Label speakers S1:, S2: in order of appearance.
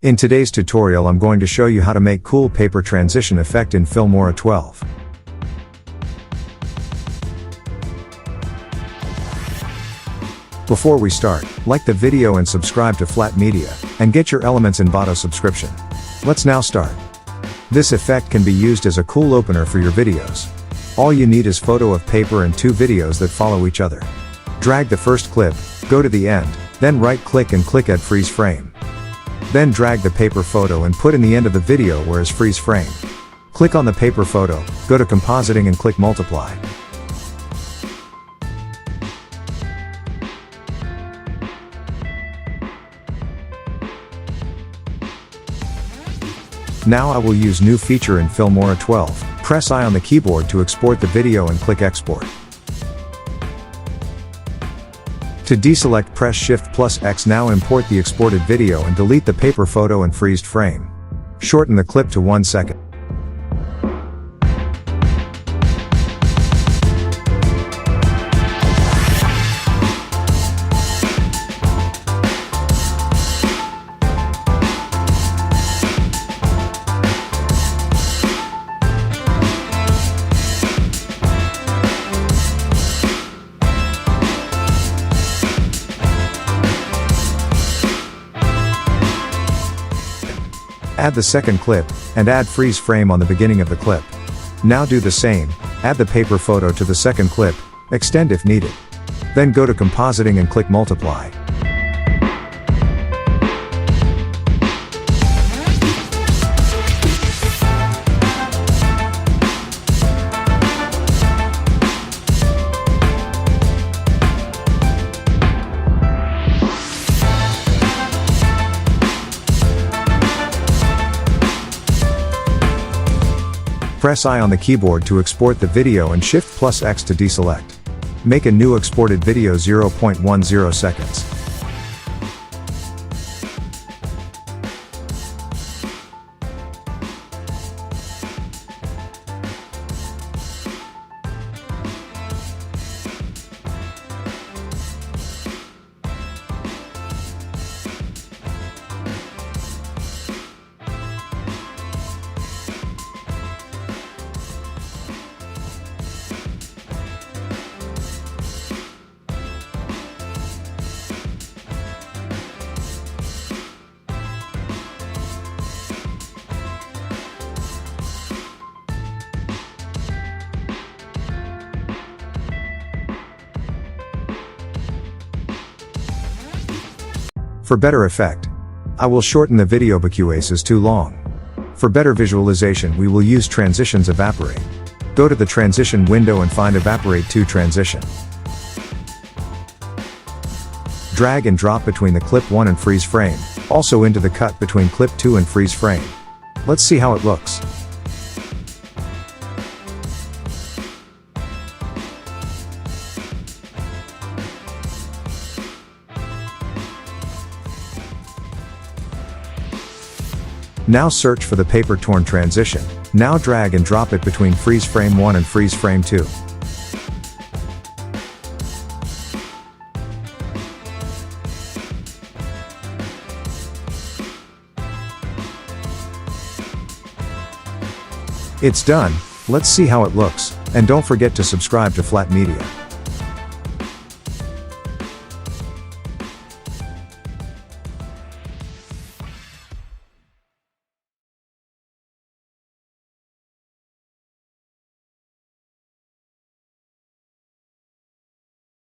S1: In today's tutorial I'm going to show you how to make cool paper transition effect in Filmora 12. Before we start, like the video and subscribe to Flat Media, and get your Elements Envato subscription. Let's now start. This effect can be used as a cool opener for your videos. All you need is photo of paper and two videos that follow each other. Drag the first clip, go to the end, then right-click and click Add Freeze Frame. Then drag the paper photo and put in the end of the video where is freeze frame. Click on the paper photo, go to Compositing and click Multiply. Now I will use new feature in Filmora 12. Press I on the keyboard to export the video and click Export. To deselect, press Shift+X. Now import the exported video and delete the paper photo and freezed frame. Shorten the clip to 1 second. Add the second clip, and add freeze frame on the beginning of the clip. Now do the same, add the paper photo to the second clip, extend if needed. Then go to Compositing and click Multiply. Press I on the keyboard to export the video and Shift+X to deselect. Make a new exported video 0.10 seconds. For better effect, I will shorten the video because is too long. For better visualization we will use Transitions Evaporate. Go to the transition window and find Evaporate to Transition. Drag and drop between the clip 1 and freeze frame, also into the cut between clip 2 and freeze frame. Let's see how it looks. Now search for the paper torn transition. Now drag and drop it between freeze frame 1 and freeze frame 2. It's done. Let's see how it looks, and don't forget to subscribe to Flat Media.